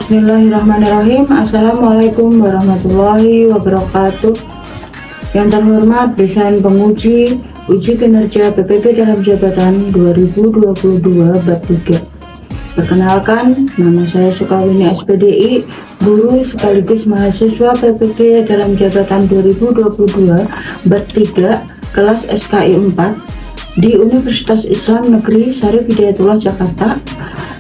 Bismillahirrahmanirrahim. Assalamualaikum warahmatullahi wabarakatuh. Yang terhormat desain penguji uji kinerja PPP dalam jabatan 2022 bab 3. Perkenalkan, nama saya Sukawini SPDI, guru sekaligus mahasiswa PPP dalam jabatan 2022 bab 3 kelas SKI 4 di Universitas Islam Negeri Syarif Hidayatullah Jakarta.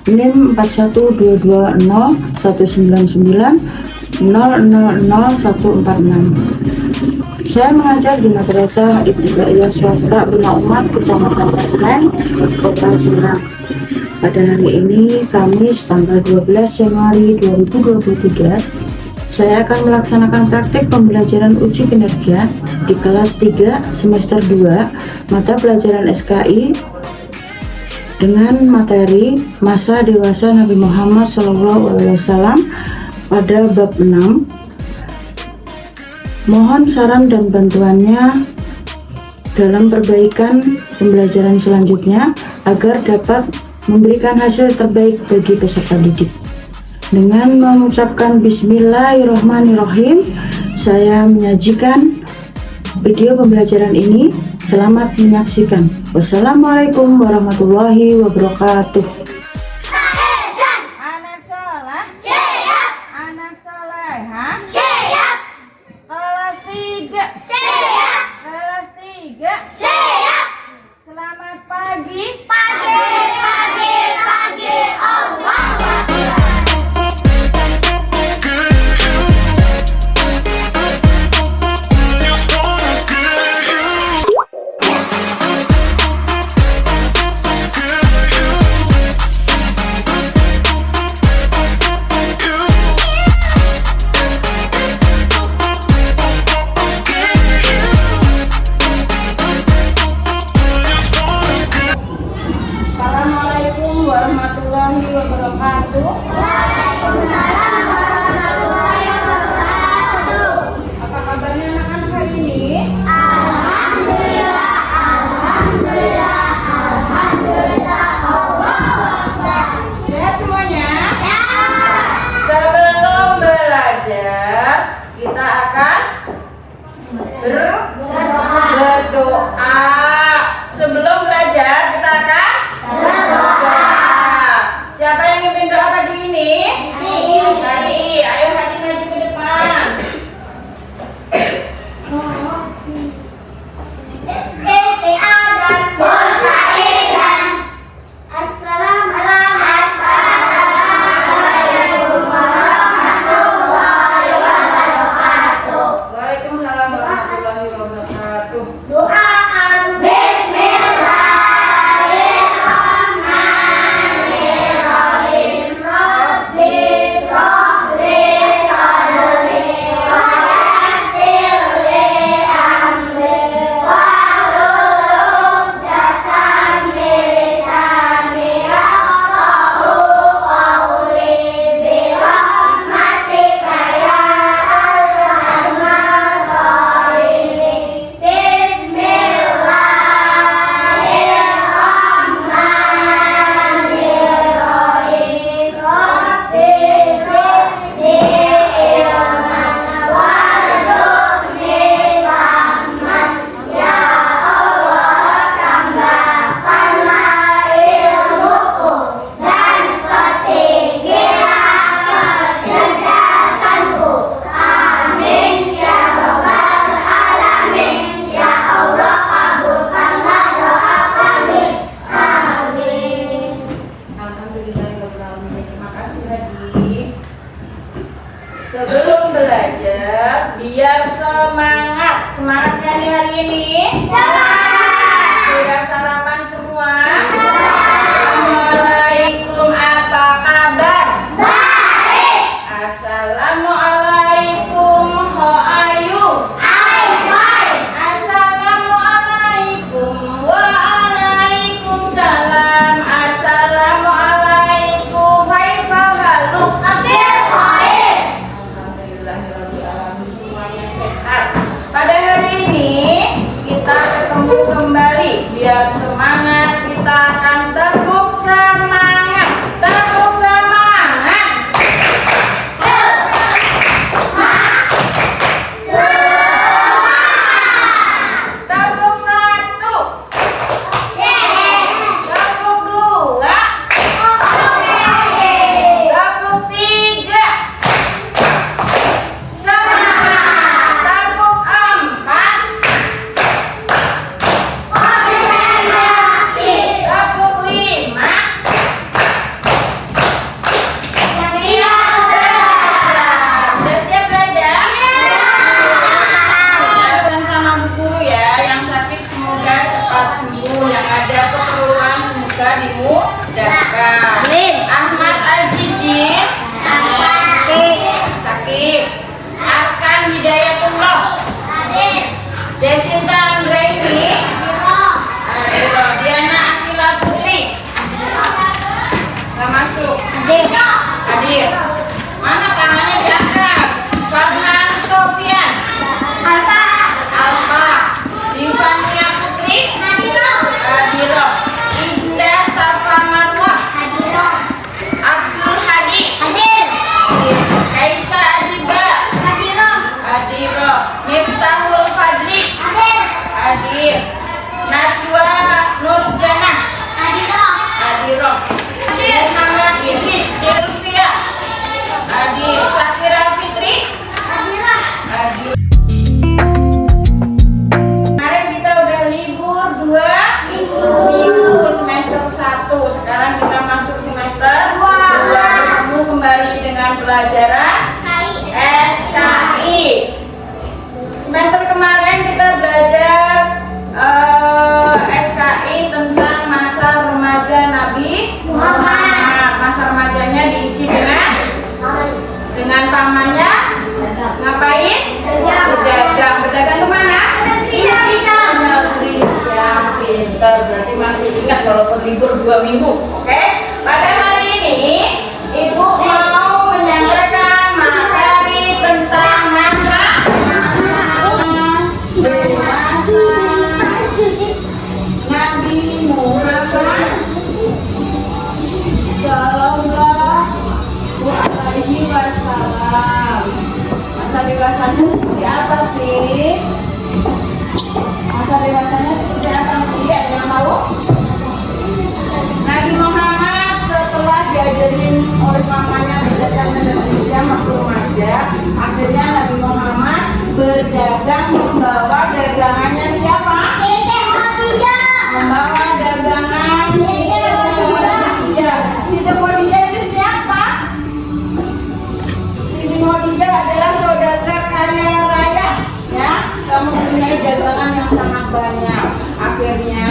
NIM 41229000146. Saya mengajar di Madrasah Ibtidaiyah Swasta Bina Umat Kecamatan Senen, Kota Semarang. Pada hari ini, Kamis tanggal 12 Januari 2023, saya akan melaksanakan praktik pembelajaran uji kinerja di kelas 3 semester 2 mata pelajaran SKI dengan materi masa dewasa Nabi Muhammad SAW pada bab 6. Mohon saran dan bantuannya dalam perbaikan pembelajaran selanjutnya agar dapat memberikan hasil terbaik bagi peserta didik. Dengan mengucapkan Bismillahirrahmanirrahim, saya menyajikan video pembelajaran ini. Selamat menyaksikan. Wassalamualaikum warahmatullahi wabarakatuh. Anak soleh siap, anak soleha siap, kelas 3 siap, kelas 3 siap. Selamat pagi, pagi, pagi, pagi. Allah. Assalamualaikum warahmatullahi wabarakatuh. Waalaikumsalam warahmatullahi wabarakatuh. Apa kabarnya anak-anak hari ini? Alhamdulillah, alhamdulillah, alhamdulillah. Sehat semuanya? Ya. Sebelum belajar, kita akan berdoa. Sebelum belajar, kita akan berdoa. Siapa yang mimpin doa pagi ini? Tadi, ayo Hadi maju ke depan. Waalaikumsalam warahmatullahi wabarakatuh. Terima kasih Hadi. Sebelum belajar, biar semangat. Semangatnya nih hari ini? Semangat. Sudah sarapan semua? Assalamualaikum, apa kabar? Baik. Assalamualaikum, how are you? I'm fine. Assalamualaikum, waalaikumsalam. Assalamualaikum, kaifa haluk? Alhamdulillahirrahmanirrahim, semuanya sehat. Pada hari ini kita ketemu kembali. Biar semangat, kita akan tepuk semangat. Tepuk semangat. Miftahul Fadli. Hadir. Najwa Nurjana. Hadiroh. Muhammad Idris Sylvia. Hadir. Sakira Fitri. Hadir. Kemarin kita udah libur 2 minggu semester 1. Sekarang kita masuk semester 2. Ketemu kembali dengan pelajaran SKI. Semester kemarin kita belajar SKI tentang masa remaja Nabi Muhammad. Masa remajanya diisi dengan pamannya ngapain? Berdagang. Berdagang kemana? Negeri Syam. Pintar, berarti masih ingat walaupun libur 2 minggu. Oke? Pada hari ini Ibu mau menyampaikan materi tentang masa Nabi Muhammad Sallallahu Alaihi Wasallam. Masa dewasanya seperti apa sih? Masa dewasanya seperti apa sih? Ada yang tahu? Nabi Muhammad setelah diajarin oleh mamanya berdagang dengan Indonesia waktu remaja, akhirnya Nabi Muhammad berdagang membawa dagangannya siapa? Membawa dagangan Siti Khadijah itu siapa? Siti Khadijah adalah saudara kaya raya, ya, mempunyai dagangan yang sangat banyak. Akhirnya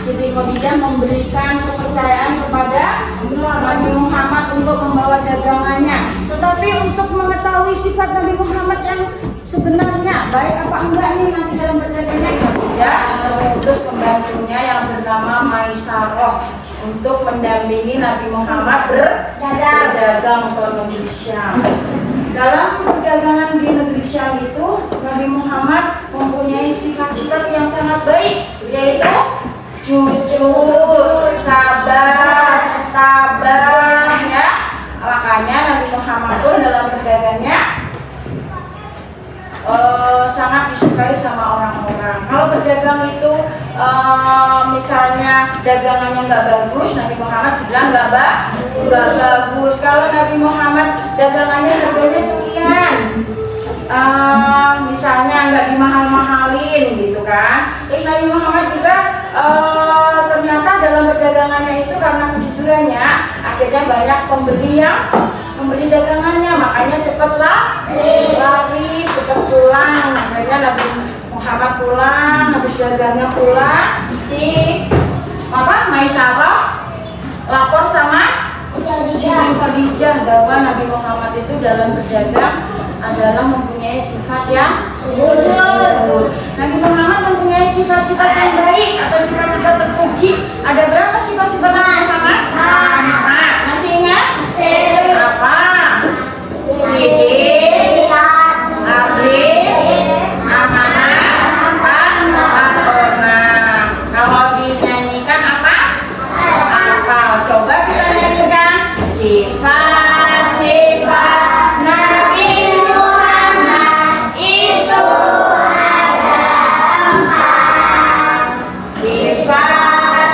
Siti Khadijah memberikan kepercayaan kepada Nabi Muhammad untuk membawa dagangannya. Tetapi untuk mengetahui sifat Nabi Muhammad yang sebenarnya baik apa enggak nih nanti dalam berdagangnya, Khadijah mengutus pembantunya yang bernama Maisarah untuk mendampingi Nabi Muhammad berdagang ke negeri Syam. Dalam perdagangan di negeri Syam itu, Nabi Muhammad mempunyai sifat-sifat yang sangat baik, yaitu jujur, sabar, tabah, ya. Makanya Nabi Muhammad pun dalam perdagangnya sangat disukai sama orang-orang. Kalau berdagang itu misalnya dagangannya nggak bagus, Nabi Muhammad bilang nggak bagus. Kalau Nabi Muhammad dagangannya harganya sekian, misalnya nggak dimahal-mahalin gitu kan. Terus Nabi Muhammad juga ternyata dalam perdagangannya itu karena kejujurannya, akhirnya banyak pembeli yang membeli dagangannya, makanya cepatlah lari, cepat pulang. Akhirnya Nabi Muhammad pulang, habis dagangnya pulang, si Maisarah lapor sama Siti Khadijah bahwa Nabi Muhammad itu dalam berdagang adalah mempunyai sifat yang jujur. Nabi Muhammad mempunyai sifat-sifat yang baik atau sifat-sifat terpuji. Ada berapa sifat-sifat Nabi Muhammad? Masih ingat? Apa? Siddiq, Abdi, Amanah, Amanah. Kalau dinyanyikan apa? Coba kita nyanyikan sifat-sifat Nabi Muhammad itu ada 4. Sifat-sifat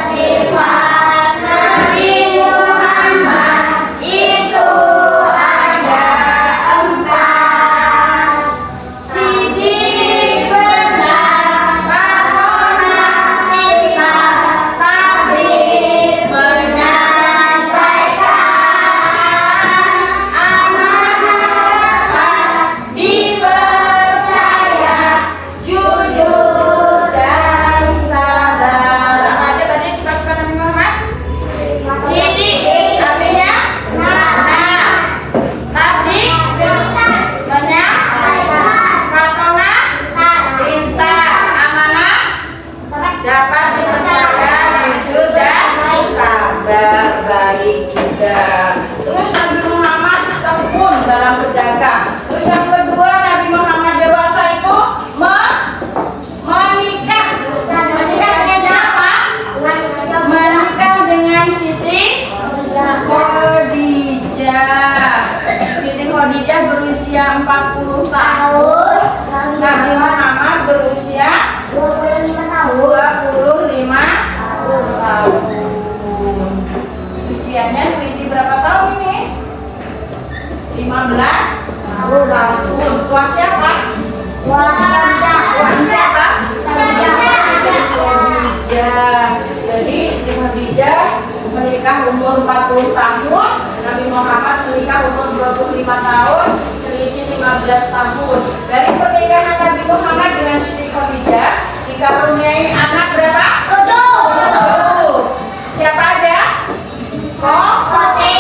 Wan siapa? Khadijah. Jadi Siti Khadijah menikah umur 40 tahun, Nabi Muhammad menikah umur 25 tahun, selisih 15 tahun. Dari pernikahan Nabi Muhammad dengan Siti Khadijah dikaruniai anak berapa? 7. Siapa aja? Abdullah,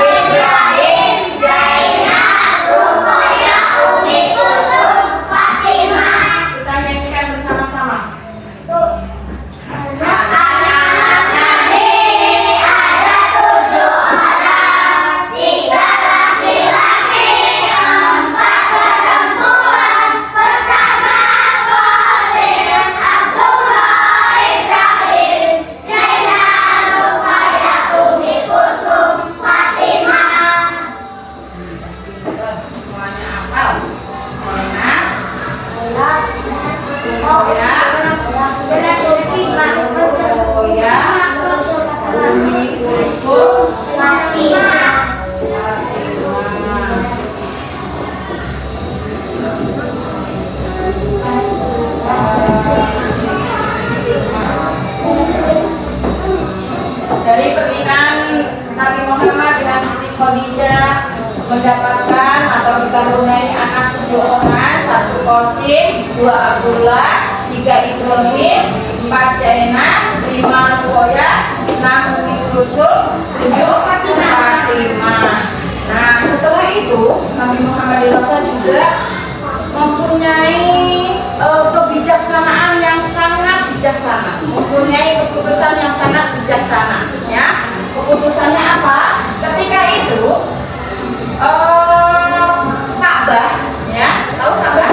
Ibrahim, Zainab, Ruqayyah, Umi Kulsum, Fatimah. Kita nyanyikan bersama-sama. Anak-anak Nabi ada 7 orang, 3 laki-laki, 4 perempuan. Pertama Qasim, Abdullah, Ibrahim, Zainab, Ruqayyah, Umi Kulsum, Fatimah. Semuanya hafal. Zainab, Ruqayyah, Umi Kulsum, Fatimah. Dari pernikahan Nabi Muhammad dengan Siti Khadijah mendapatkan atau dikaruniai anak 7 orang, 1 Qasim, 2 Abdullah, 3 Ibrahim, 4 Zainab, 5 Ruqayyah, 6 Umi Kulsum, 7 Fatimah. Nah, setelah itu Nabi Muhammad juga mempunyai kebijaksanaan yang sangat bijaksana, mempunyai keputusan yang sangat bijaksana. Ya, keputusannya apa? Ketika itu Ka'bah, ya, tahu Ka'bah?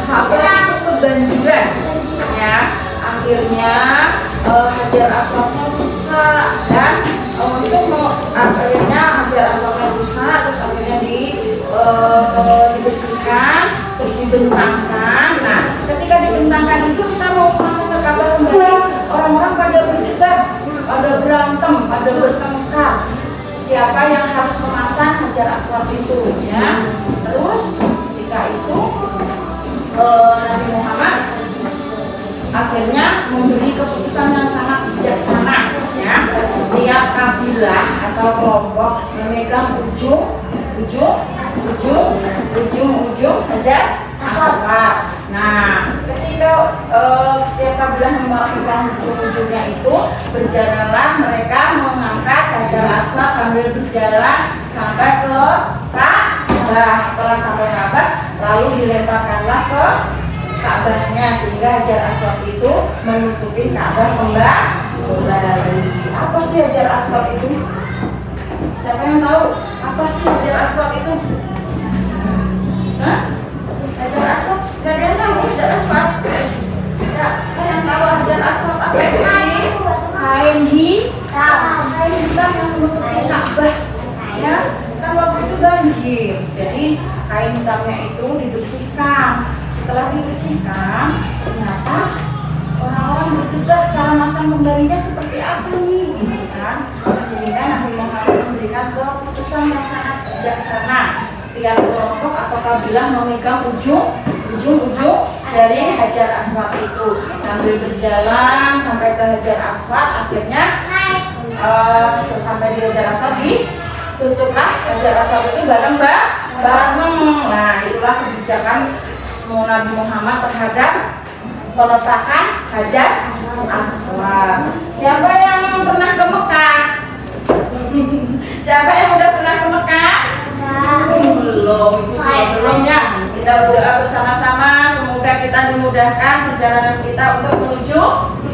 Ka'bah itu kebanjiran, ya. Akhirnya Hajar Aswadnya rusak dan akhirnya Hajar Aswadnya rusak, terus akhirnya dibersihkan, terus dibentangkan. Nah, ketika dibentangkan itu kita mau masuk ke Ka'bah kembali, orang-orang pada berdebat, pada berantem, pada bertengkar. Siapa yang harus memasang Hajar Aswad itu, ya? Terus ketika itu Nabi Muhammad akhirnya memberi keputusan yang sangat bijaksana, ya. Setiap kabilah atau kelompok memegang ujung Hajar Aswad. Nah, ketika setiap kabilah memegang ujung-ujungnya itu, berjalanlah mereka mengangkat Hajar Aswad sambil berjalan sampai ke Ka'bah. Setelah sampai Ka'bah, lalu dilemparkanlah ke Ka'bahnya sehingga Hajar Aswad itu menutupi Ka'bah kembali. Apa sih Hajar Aswad itu? Siapa yang tahu? Apa sih Hajar Aswad itu? Hah? Hajar Aswad? Gak ada yang tahu Hajar Aswad? Gak ada yang tahu Hajar Aswad apa sih? Kain hitam yang menutupi Ka'bah, ya. Kan waktu itu banjir, jadi kain hitamnya itu dibersihkan. Setelah dibersihkan, ternyata orang-orang berdebat cara masang kembalinya seperti apa nih, gitu kan? Sehingga Nabi Muhammad memberikan keputusan yang sangat bijaksana. Setiap kelompok atau kabilah memegang ujung dari Hajar Aswad itu sambil berjalan sampai ke Hajar Aswad. Akhirnya sampai di Hajar Aswad ditutuplah Hajar Aswad itu bareng. Nah, itulah kebijakan Nabi Muhammad terhadap peletakan Hajar Aswad. Siapa yang pernah ke Mekah? Siapa yang udah pernah ke Mekah? Belum ya. Kita berdoa bersama-sama, semoga kita dimudahkan perjalanan kita untuk menuju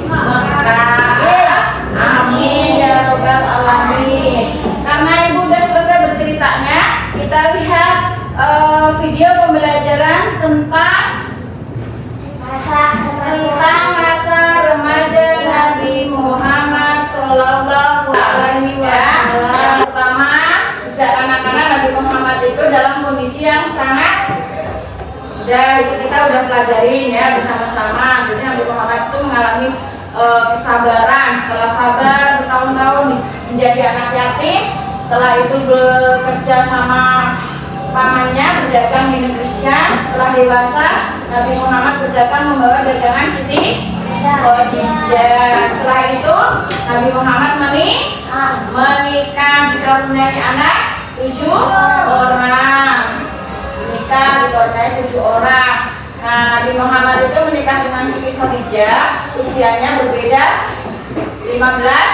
Mekah. Amin ya robbal alamin. Karena ibu udah selesai berceritanya, kita lihat video pembelajaran tentang masa remaja Nabi Muhammad Sallallahu Alaihi Wasallam. Pertama, sejak anak-anak Nabi Muhammad itu dalam kondisi yang sangat itu kita udah pelajarin ya bersama-sama. Jadi Nabi Muhammad itu mengalami kesabaran. Setelah sabar bertahun-tahun menjadi anak yatim, setelah itu bekerja sama pamannya berdagang di negeri Syam. Setelah dewasa, Nabi Muhammad berdagang membawa dagangan Siti Khadijah. Setelah itu, Nabi Muhammad menikah dikaruniai anak 7 orang. Menikah dikaruniai 7 orang. Nah, Nabi Muhammad itu menikah dengan Siti Khadijah, usianya berbeda 15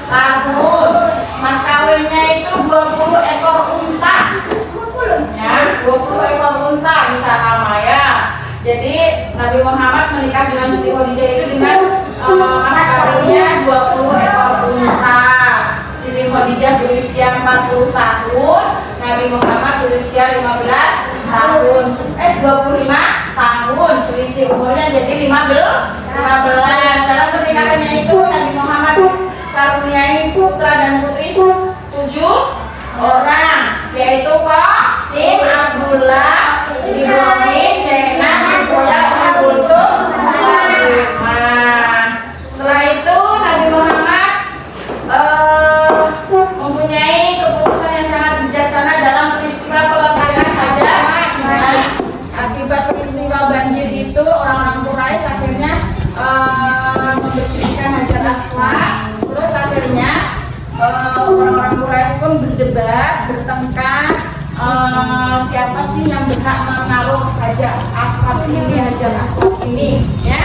tahun. Mas kawinnya itu 20 ekor unta. Ya, 20 ekor unta bisa nama ya. Jadi Nabi Muhammad menikah dengan Siti Khadijah itu dengan mas kawinnya 20 ekor unta. Siti Khadijah berusia 40 tahun, Nabi Muhammad berusia 15 tahun. 25 tahun, selisih umurnya jadi 15. Dalam pernikahannya itu Nabi Muhammad karuniai putra dan putri 7 orang, yaitu Qasim, Abdullah, Ibrahim, Zainab, Ruqayyah, Ummu Kulsum, Fatimah. Setelah itu Nabi Muhammad mempunyai keputusan yang sangat bijaksana dalam peristiwa peletakan hajat. Akibat peristiwa banjir itu orang-orang Quraisy akhirnya membersihkan Hajar Aswad. Terus akhirnya orang-orang Quraisy pun berdebat, bertengkar siapa sih yang berhak menaruh Hajar Aswad ini, ya?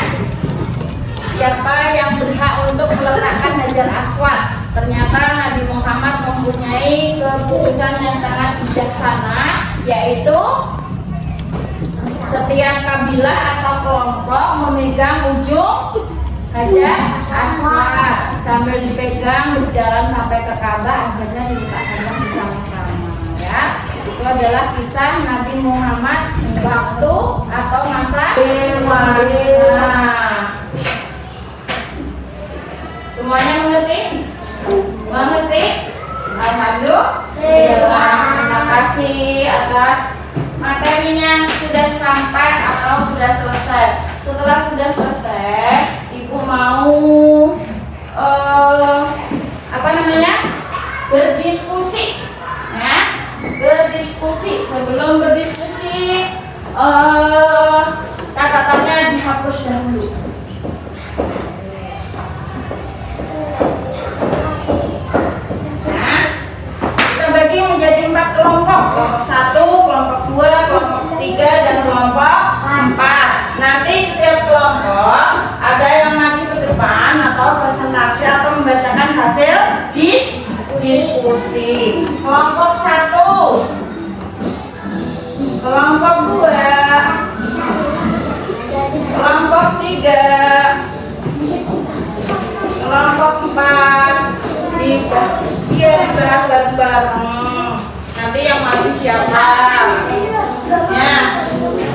Siapa yang berhak untuk meletakkan Hajar Aswad? Ternyata Nabi Muhammad mempunyai keputusan yang sangat bijaksana, yaitu setiap kabilah atau kelompok memegang ujung Hajar Aswad sambil dipegang berjalan sampai ke Ka'bah, akhirnya diletakkan bersama-sama, ya. Itu adalah kisah Nabi Muhammad waktu atau masa dewasa. Semuanya mengerti? Mengerti? Alhamdulillah. Terima kasih atas materinya sudah sampai atau sudah selesai. Setelah sudah selesai, Ibu mau berdiskusi, ya, berdiskusi. Sebelum berdiskusi, catatannya dihapus dahulu. Nah, kita bagi menjadi 4 kelompok. Kelompok 1, kelompok 2, kelompok 3, dan kelompok 4. Nanti setiap kelompok ada yang maju ke depan atau presentasi atau membacakan hasil diskusi. Kelompok 1, kelompok 2, kelompok 3, kelompok 4. Dia dibahas bareng-bareng. Nanti yang maju siapa?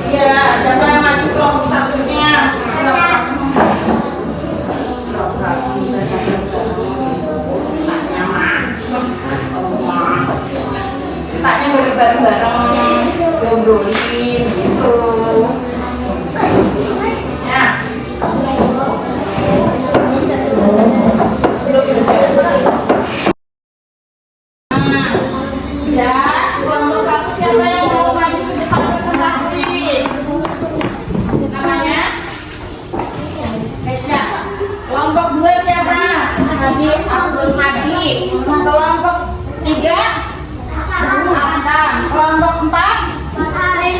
Ya, siapa yang maju kelompok 1-nya? Letaknya bareng-bareng, ngobrolin gitu. Ya. Ya, kelompok 1 siapa yang mau maju ke depan presentasi? Namanya? Siapa? Kelompok 2 siapa? Hadi Abdul Hadi. Kelompok 3? Kelompok 4?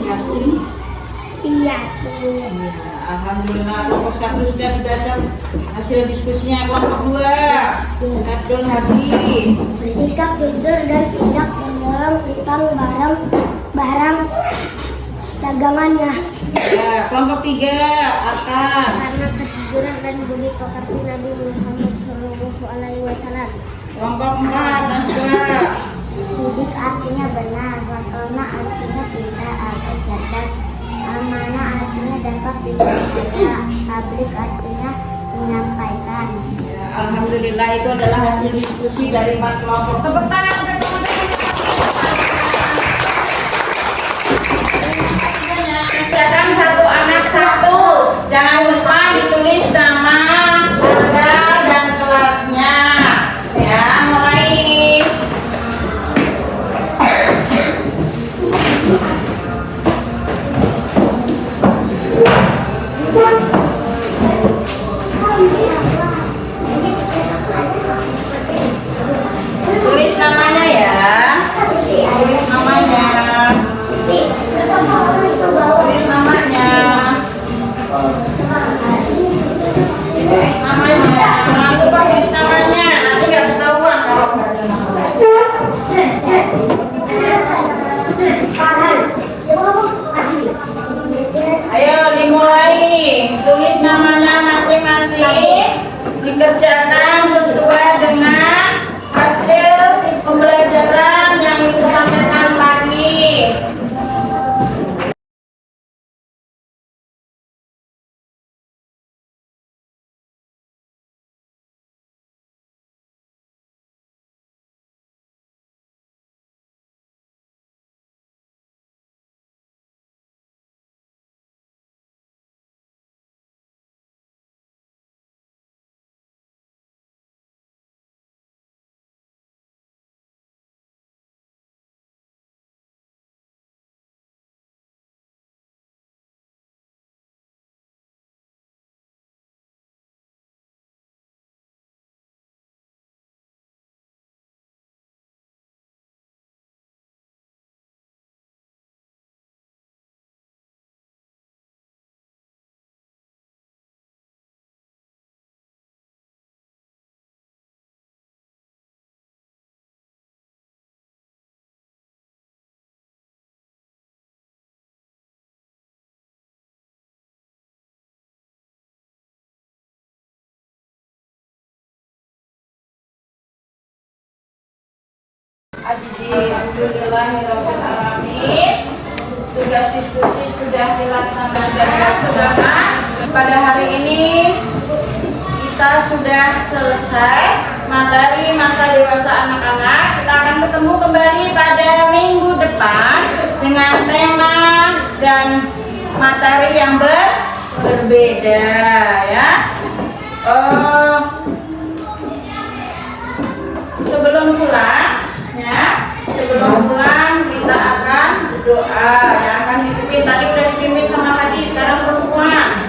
yakin? Iya. Ya, alhamdulillah kelompok 1 sudah dibaca hasil diskusinya. Kelompok 2 Abdul Hadi. Bersikap jujur dan tidak mendorong utang barang dagangannya. Ya, kelompok 3 Akan. Karena kejujuran dan budi pekerti Nabi Muhammad SAW. Kelompok 4 Naswa. Sidik artinya benar, wakona artinya pintar atau cerdas, amanah artinya dapat dipercaya, tablik artinya menyampaikan. Ya, alhamdulillah itu adalah hasil diskusi dari 4 kelompok. Tepuk tangan untuk teman-teman. Silakan satu anak satu. Jangan lupa ditulis nama, harga, dan kelasnya. Ya, mulai. Tulis namanya ya. Tulis namanya. Tulis namanya. Tulis namanya. Jangan lupa tulis namanya. Nanti nggak ketahuan kalau nggak ada namanya. Ayo dimulai. Tulis namanya masing-masing. Dikerjakan sesuai dengan hasil pembelajaran yang ibu sampaikan tadi. Alhamdulillahirrahmanirrahim. Tugas diskusi sudah dilaksanakan. Saudara, pada hari ini kita sudah selesai materi masa dewasa anak-anak. Kita akan ketemu kembali pada minggu depan dengan tema dan materi yang berbeda ya. Sebelum pulang kita akan berdoa yang akan dipimpin. Tadi sudah dipimpin sama Hadi, sekarang perempuan.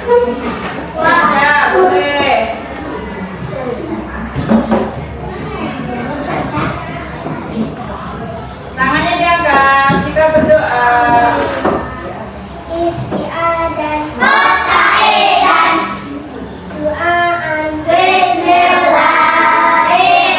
Ya, boleh. Tangannya diangkat, sikap berdoa. Istiadan dan doaan Bismillahirrahmanirrahim.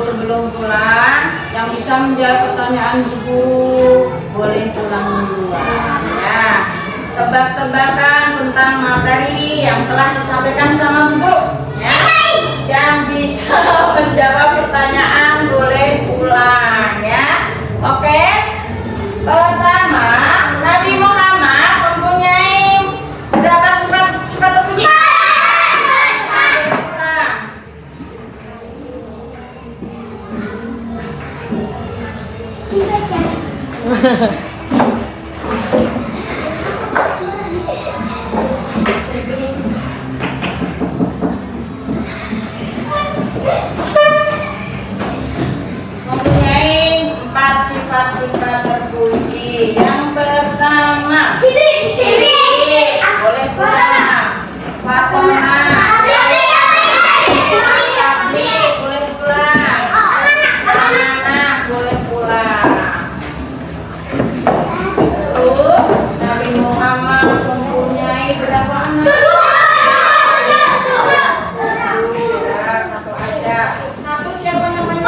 sebelum pulang yang bisa menjawab pertanyaan ibu boleh pulang duluan ya. Tebak-tebakan tentang materi yang telah disampaikan sama bu ya. Yang bisa menjawab pertanyaan boleh pulang ya. Oke. Pertama, Nabi Muhammad mempunyai berapa sifat terpuji? Mempunyai 4 sifat-sifat terpuji. Yang pertama, boleh pulang. Fatona, Abdi, boleh pulang. Anak boleh pulang. Terus Nabi Muhammad mempunyai berapa anak? Ya, satu aja. Satu siapa namanya?